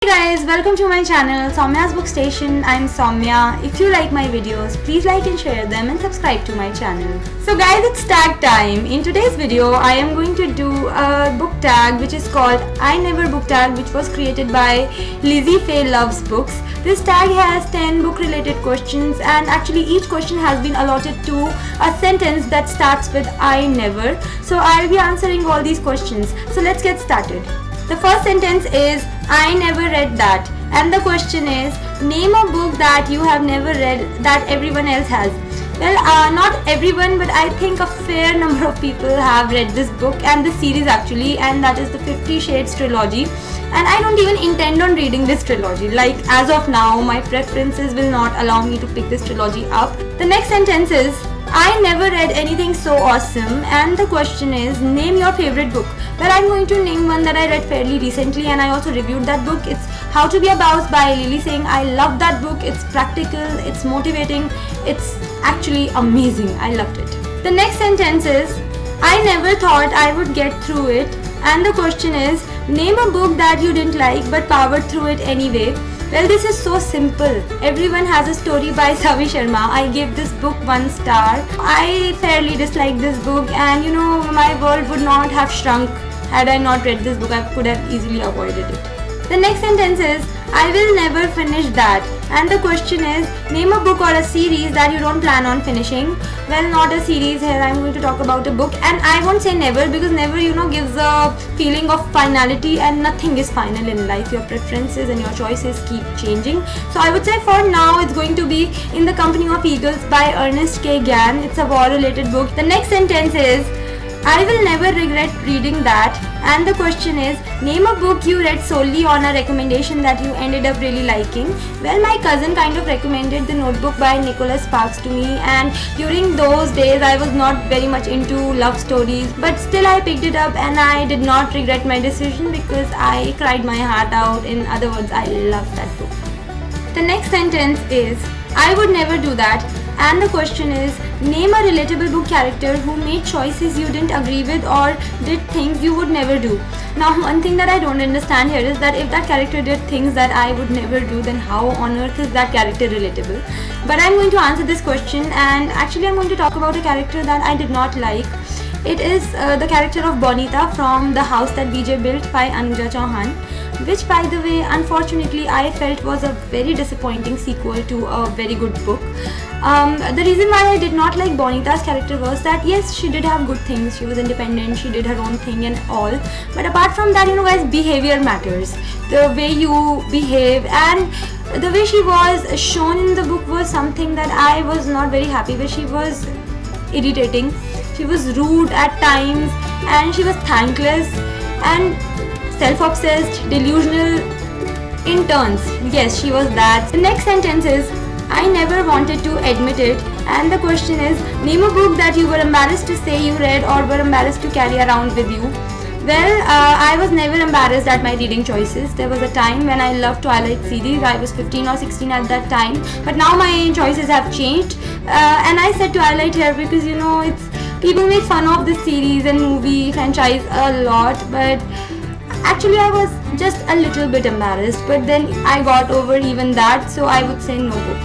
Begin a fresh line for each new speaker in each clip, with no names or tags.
Hey guys, welcome to my channel Saumyasbookstation. I'm Saumya. If you like my videos, please like and share them and subscribe to my channel. So guys, it's tag time. In today's video, I am going to do a book tag which is called I Never book tag, which was created by Lizzifaelovesbooks. This tag has 10 book related questions, and actually each question has been allotted to a sentence that starts with I never. So I'll be answering all these questions. So let's get started. The first sentence is I never read that, and the question is name a book that you have never read that everyone else has. Well, not everyone, but I think a fair number of people have read this book and the series actually, and that is the 50 Shades trilogy. And I don't even intend on reading this trilogy. Like, as of now, my preferences will not allow me to pick this trilogy up. The next sentence is I never read anything so awesome, and the question is name your favorite book. Well, I'm going to name one that I read fairly recently, and I also reviewed that book. It's How to Be a Boss by Lily Singh. I love that book. It's practical, it's motivating, it's actually amazing. I loved it. The next sentence is I never thought I would get through it, and the question is name a book that you didn't like but powered through it anyway. Well, this is so simple. Everyone Has a Story by Savi Sharma. I gave this book 1 star. I fairly disliked this book, and my world would not have shrunk had I not read this book. I could have easily avoided it. The next sentence is I will never finish that, and the question is name a book or a series that you don't plan on finishing. Well, not a series here. I'm going to talk about a book, and I won't say never, because never gives a feeling of finality, and nothing is final in life. Your preferences and your choices keep changing. So I would say for now it's going to be In the Company of Eagles by Ernest K. Gann. It's a war related book. The next sentence is I will never regret reading that, and the question is name a book you read solely on a recommendation that you ended up really liking. Well, my cousin kind of recommended The Notebook by Nicholas Sparks to me, and during those days I was not very much into love stories, but still I picked it up and I did not regret my decision because I cried my heart out. In other words, I loved that book. The next sentence is I would never do that, and the question is name a relatable book character who made choices you didn't agree with or did things you would never do. Now, one thing that I don't understand here is that if that character did things that I would never do, then how on earth is that character relatable? But I'm going to answer this question, and actually I'm going to talk about a character that I did not like. It is the character of Bonita from The House That BJ Built by Anuja Chauhan, which, by the way, unfortunately I felt was a very disappointing sequel to a very good book. The reason why I did not like Bonita's character was that yes, she did have good things. She was independent, she did her own thing and all, but apart from that, guys, behavior matters. The way you behave and the way she was shown in the book was something that I was not very happy with. She was irritating, she was rude at times, and she was thankless and self-obsessed, delusional in turns. Yes, she was that. The next sentence is I never wanted to admit it, and the question is name a book that you were embarrassed to say you read or were embarrassed to carry around with you. Well, I was never embarrassed at my reading choices. There was a time when I loved Twilight series. I was 15 or 16 at that time, but now my choices have changed, and I said Twilight here because it's people make fun of this series and movie franchise a lot, but actually I was just a little bit embarrassed, but then I got over even that, so I would say no book.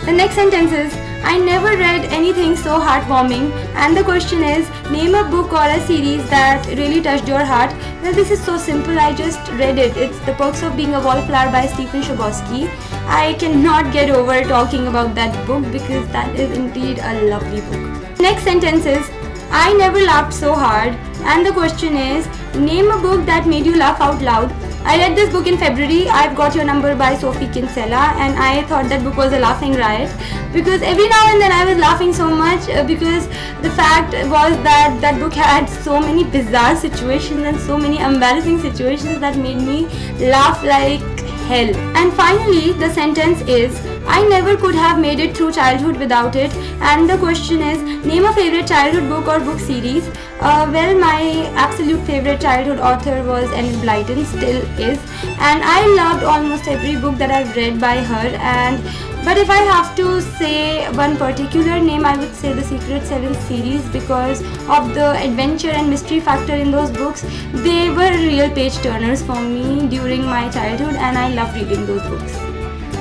The next sentence is I never read anything so heartwarming, and the question is name a book or a series that really touched your heart. Well, this is so simple. I just read it. It's The Perks of Being a Wallflower by Stephen Chbosky. I cannot get over talking about that book because that is indeed a lovely book. Next sentence is I never laughed so hard, and the question is name a book that made you laugh out loud. I read this book in February, I've Got Your Number by Sophie Kinsella, and I thought that book was a laughing riot because every now and then I was laughing so much because the fact was that that book had so many bizarre situations and so many embarrassing situations that made me laugh like hell. And finally, the sentence is I never could have made it through childhood without it, and the question is name a favorite childhood book or book series. Well, my absolute favorite childhood author was Enid Blyton, still is, and I loved almost every book that I've read by her, and But if I have to say one particular name, I would say the Secret 7 series, because of the adventure and mystery factor in those books. They were real page turners for me during my childhood, and I loved reading those books.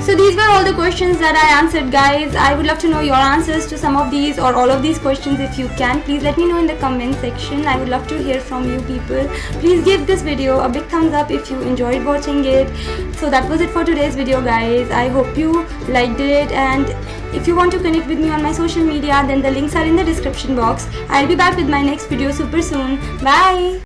So these were all the questions that I answered, guys. I would love to know your answers to some of these or all of these questions. If you can, please let me know in the comment section. I would love to hear from you people. Please give this video a big thumbs up if you enjoyed watching it. So that was it for today's video, guys. I hope you liked it, and if you want to connect with me on my social media, then the links are in the description box. I'll be back with my next video super soon. Bye!